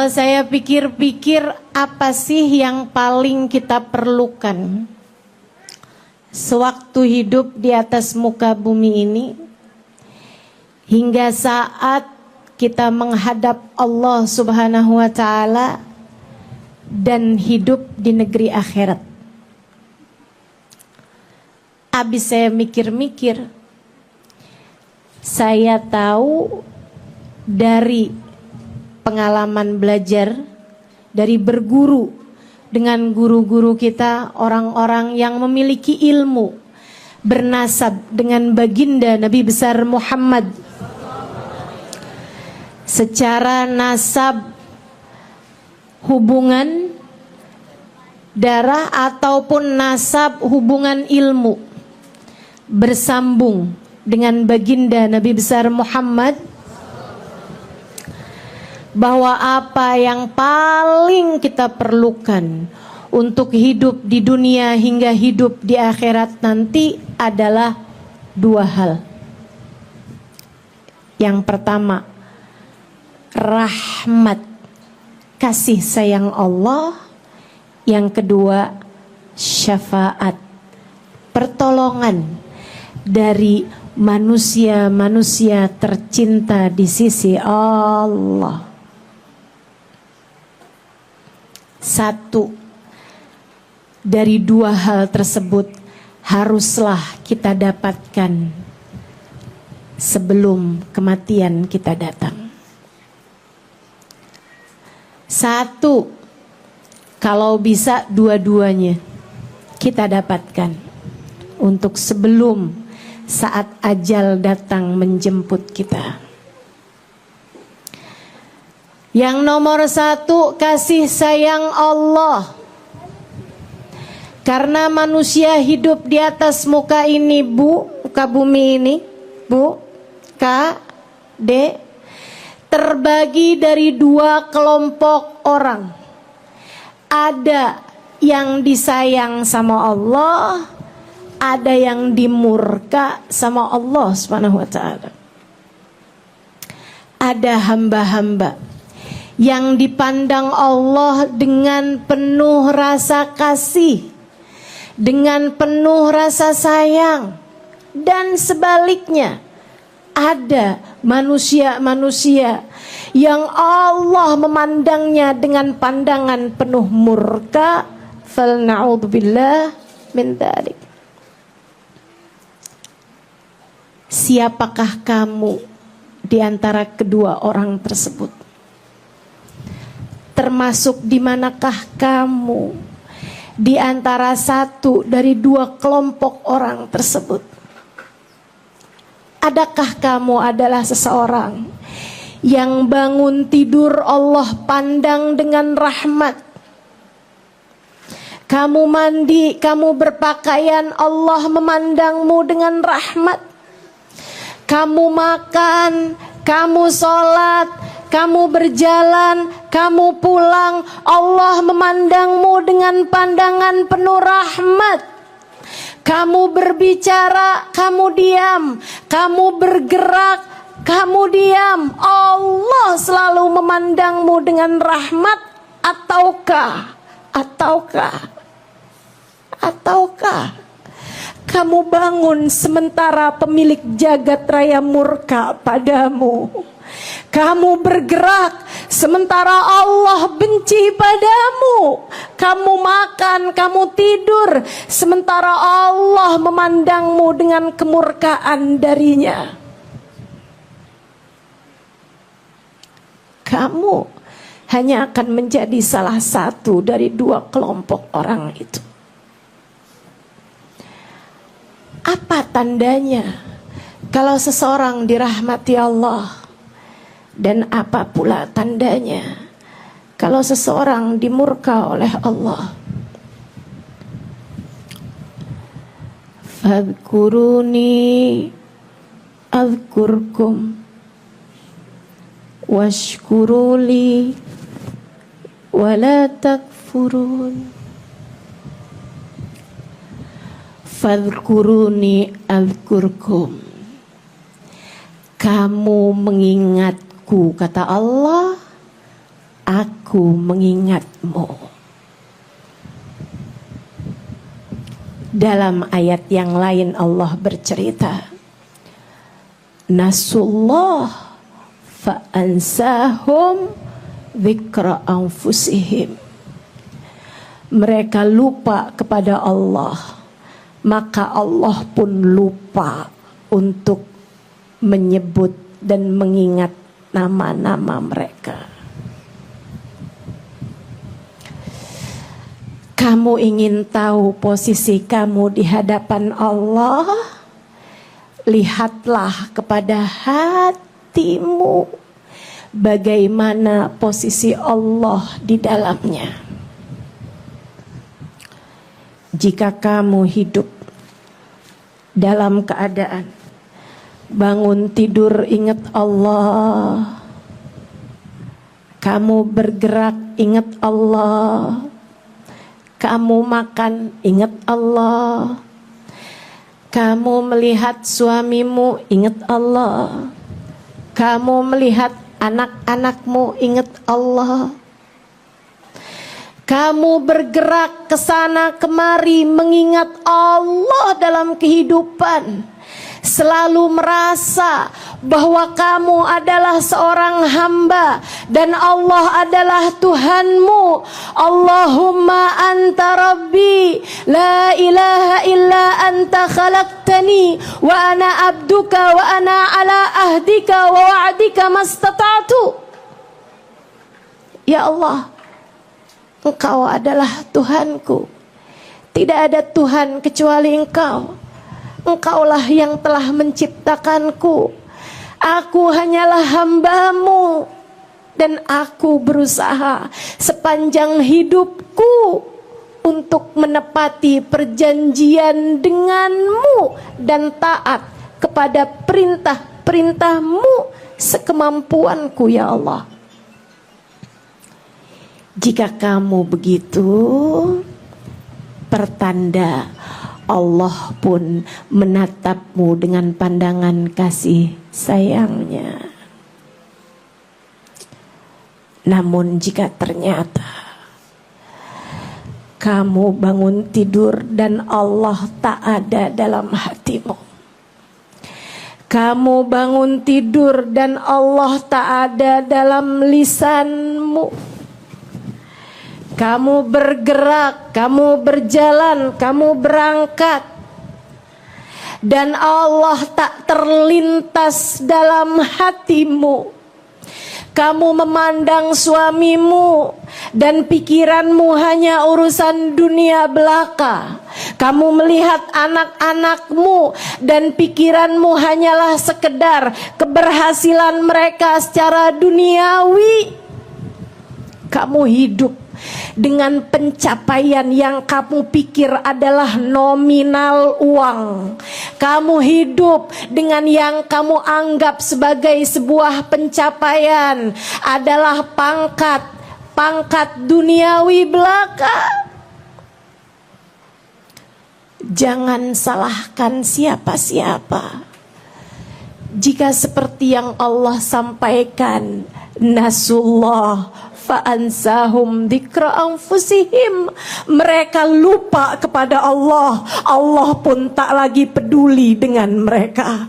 Saya pikir-pikir apa sih yang paling kita perlukan sewaktu hidup di atas muka bumi ini hingga saat kita menghadap Allah Subhanahu wa Ta'ala dan hidup di negeri akhirat. Habis saya mikir-mikir, saya tahu dari pengalaman belajar, dari berguru dengan guru-guru kita, orang-orang yang memiliki ilmu, bernasab dengan baginda Nabi besar Muhammad secara nasab, hubungan darah ataupun nasab hubungan ilmu, bersambung dengan baginda Nabi besar Muhammad, bahwa apa yang paling kita perlukan untuk hidup di dunia hingga hidup di akhirat nanti adalah dua hal. Yang pertama, rahmat, kasih sayang Allah. Yang kedua, syafaat, pertolongan dari manusia-manusia tercinta di sisi Allah. Satu dari dua hal tersebut haruslah kita dapatkan sebelum kematian kita datang. Satu, kalau bisa dua-duanya kita dapatkan untuk sebelum saat ajal datang menjemput kita. Yang nomor satu, kasih sayang Allah. Karena manusia hidup di atas muka ini, muka bumi ini, terbagi dari dua kelompok orang. Ada yang disayang sama Allah, ada yang dimurka sama Allah Subhanahu wa Ta'ala. Ada hamba-hamba yang dipandang Allah dengan penuh rasa kasih, dengan penuh rasa sayang. Dan sebaliknya, ada manusia-manusia yang Allah memandangnya dengan pandangan penuh murka. Falna'udzubillah min dzalik. Siapakah kamu di antara kedua orang tersebut? Termasuk di manakah kamu di antara satu dari dua kelompok orang tersebut? Adakah kamu adalah seseorang yang bangun tidur Allah pandang dengan rahmat? Kamu mandi, kamu berpakaian, Allah memandangmu dengan rahmat. Kamu makan, kamu sholat, kamu berjalan, kamu pulang, Allah memandangmu dengan pandangan penuh rahmat. Kamu berbicara, kamu diam. Kamu bergerak, kamu diam. Allah selalu memandangmu dengan rahmat. Ataukah kamu bangun sementara pemilik jagat raya murka padamu? Kamu bergerak sementara Allah benci padamu. Kamu makan, kamu tidur sementara Allah memandangmu dengan kemurkaan darinya. Kamu hanya akan menjadi salah satu dari dua kelompok orang itu. Apa tandanya kalau seseorang dirahmati Allah? Dan apa pula tandanya kalau seseorang dimurka oleh Allah? Fadhkuruni azkurkum washkuruli wala takfurun. Fadhkuruni azkurkum. Kamu mengingatku, kata Allah, aku mengingatmu. Dalam ayat yang lain Allah bercerita, nasullah fa'ansahum dzikra anfusihim. Mereka lupa kepada Allah, maka Allah pun lupa untuk menyebut dan mengingat nama-nama mereka. Kamu ingin tahu posisi kamu di hadapan Allah? Lihatlah kepada hatimu, bagaimana posisi Allah di dalamnya. Jika kamu hidup dalam keadaan bangun tidur ingat Allah, kamu bergerak ingat Allah, kamu makan ingat Allah, kamu melihat suamimu ingat Allah, kamu melihat anak-anakmu ingat Allah, kamu bergerak ke sana kemari mengingat Allah dalam kehidupan, selalu merasa bahwa kamu adalah seorang hamba dan Allah adalah Tuhanmu. Allahumma anta rabbi la ilaha illa anta khalaqtani wa ana abduka wa ana ala ahdika wa wa'dika mastata'tu. Ya Allah, Engkau adalah Tuhanku. Tidak ada Tuhan kecuali Engkau. Engkaulah yang telah menciptakanku. Aku hanyalah hamba-Mu. Dan aku berusaha sepanjang hidupku untuk menepati perjanjian denganmu dan taat kepada perintah-perintah-Mu sekemampuanku, ya Allah. Jika kamu begitu, pertanda Allah pun menatapmu dengan pandangan kasih sayangnya. Namun jika ternyata kamu bangun tidur dan Allah tak ada dalam hatimu, kamu bangun tidur dan Allah tak ada dalam lisanmu, kamu bergerak, kamu berjalan, kamu berangkat, dan Allah tak terlintas dalam hatimu. Kamu memandang suamimu dan pikiranmu hanya urusan dunia belaka. Kamu melihat anak-anakmu dan pikiranmu hanyalah sekedar keberhasilan mereka secara duniawi. Kamu hidup dengan pencapaian yang kamu pikir adalah nominal uang. Kamu hidup dengan yang kamu anggap sebagai sebuah pencapaian adalah pangkat duniawi belaka. Jangan salahkan siapa-siapa. Jika seperti yang Allah sampaikan, nasullah fa'ansahum dzikra anfusihim, mereka lupa kepada Allah, Allah pun tak lagi peduli dengan mereka.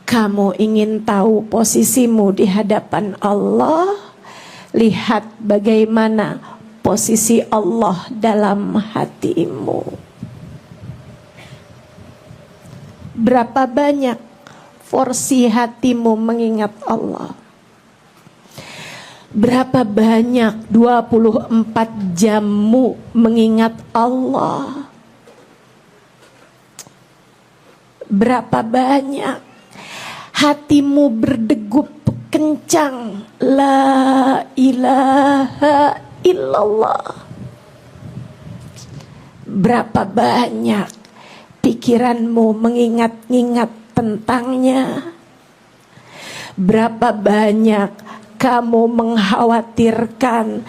Kamu ingin tahu posisimu di hadapan Allah? Lihat bagaimana posisi Allah dalam hatimu. Berapa banyak porsi hatimu mengingat Allah? Berapa banyak 24 jammu mengingat Allah? Berapa banyak hatimu berdegup kencang la ilaha illallah? Berapa banyak pikiranmu mengingat-ingat tentangnya? Berapa banyak kamu mengkhawatirkan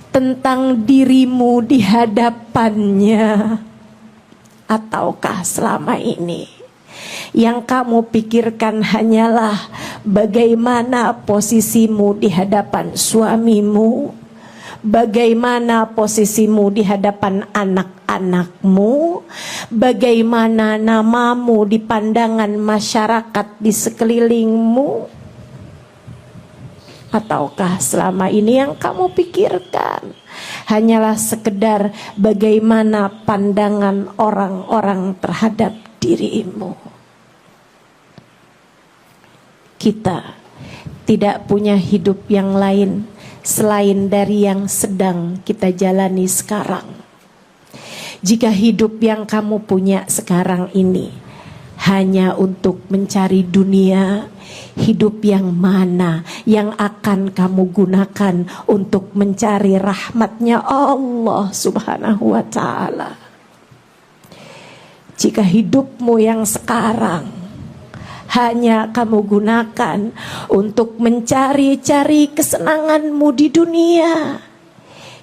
tentang dirimu di hadapannya? Ataukah selama ini Yang kamu pikirkan hanyalah bagaimana posisimu di hadapan suamimu, bagaimana posisimu di hadapan anak-anakmu, bagaimana namamu di pandangan masyarakat di sekelilingmu. Ataukah selama ini yang kamu pikirkan hanyalah sekedar bagaimana pandangan orang-orang terhadap dirimu? Kita tidak punya hidup yang lain selain dari yang sedang kita jalani sekarang. Jika hidup yang kamu punya sekarang ini hanya untuk mencari dunia, hidup yang mana yang akan kamu gunakan untuk mencari rahmatnya Allah Subhanahu wa ta'ala? Jika hidupmu yang sekarang hanya kamu gunakan untuk mencari-cari kesenanganmu di dunia,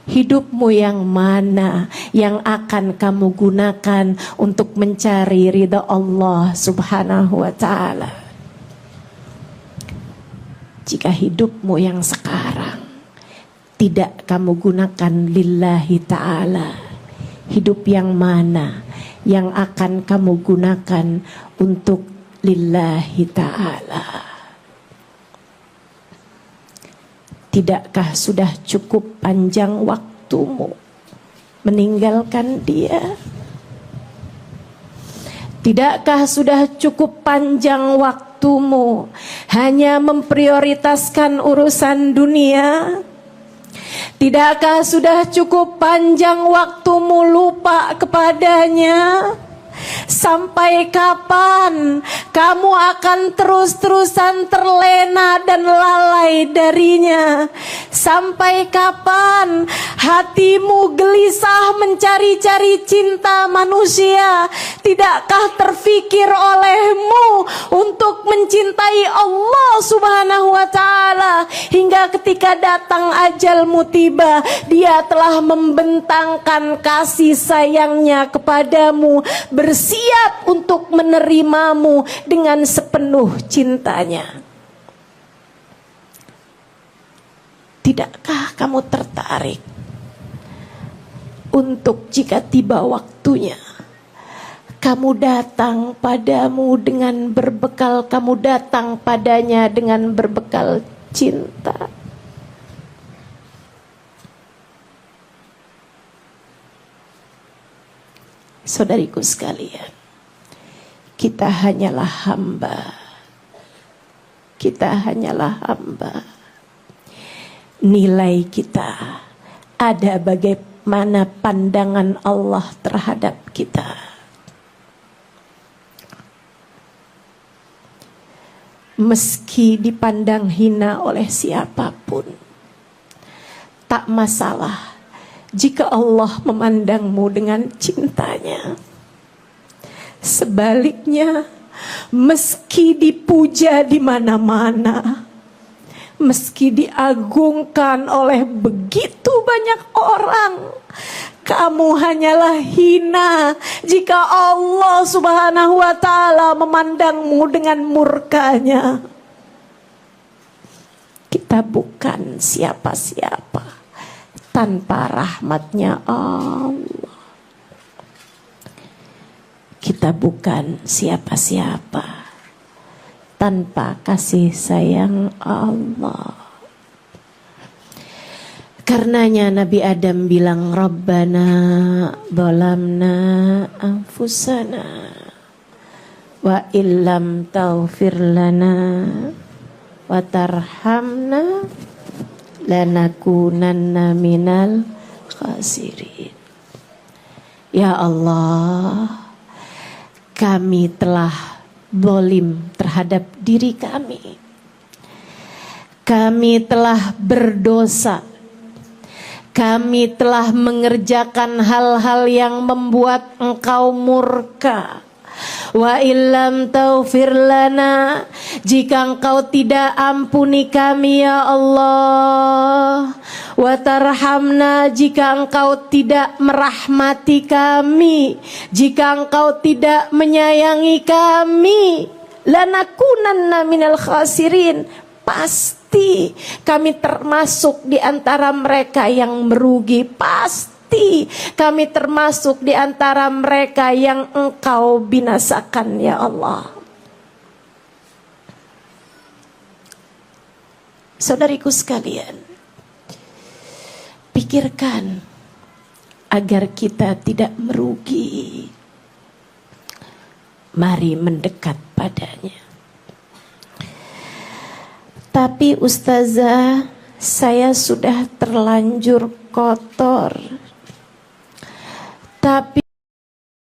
hidupmu yang mana yang akan kamu gunakan untuk mencari ridha Allah Subhanahu wa ta'ala? Jika hidupmu yang sekarang tidak kamu gunakan lillahi ta'ala, hidup yang mana yang akan kamu gunakan untuk lillahi ta'ala? Tidakkah sudah cukup panjang waktumu meninggalkan dia? Tidakkah sudah cukup panjang waktumu hanya memprioritaskan urusan dunia? Tidakkah sudah cukup panjang waktumu lupa kepadanya? Sampai kapan kamu akan terus-terusan terlena dan lalai darinya? Sampai kapan hatimu gelisah mencari-cari cinta manusia? Tidakkah terfikir olehmu untuk mencintai Allah Subhanahu wa ta'ala? Hingga ketika datang ajalmu tiba, dia telah membentangkan kasih sayangnya kepadamu, bersiap untuk menerimamu dengan sepenuh cintanya. Tidakkah kamu tertarik untuk jika tiba waktunya kamu datang padamu dengan berbekal, kamu datang padanya dengan berbekal cinta? Saudariku sekalian, kita hanyalah hamba. Kita hanyalah hamba. Nilai kita ada bagaimana pandangan Allah terhadap kita. Meski dipandang hina oleh siapapun, tak masalah jika Allah memandangmu dengan cintanya. Sebaliknya, meski dipuja di mana-mana, meski diagungkan oleh begitu banyak orang, kamu hanyalah hina jika Allah Subhanahu wa ta'ala memandangmu dengan murkanya. Kita bukan siapa-siapa tanpa rahmatnya Allah. Kita bukan siapa-siapa tanpa kasih sayang Allah. Karenanya Nabi Adam bilang, Rabbana zalamna anfusana wa illam taghfir lana wa tarhamna lanakunanna minal khasirin. Ya Allah, kami telah zalim terhadap diri kami. Kami telah berdosa. Kami telah mengerjakan hal-hal yang membuat Engkau murka. Wa illam taghfir lana, jika Engkau tidak ampuni kami ya Allah, wa tarhamna, jika engkau tidak merahmati kami, jika engkau tidak menyayangi kami, lanakunanna minal khasirin, pasti kami termasuk di antara mereka yang merugi, pasti kami termasuk di antara mereka yang engkau binasakan ya Allah. Saudariku sekalian, pikirkan agar kita tidak merugi. Mari mendekat padanya. Tapi ustazah, saya sudah terlanjur kotor. Tapi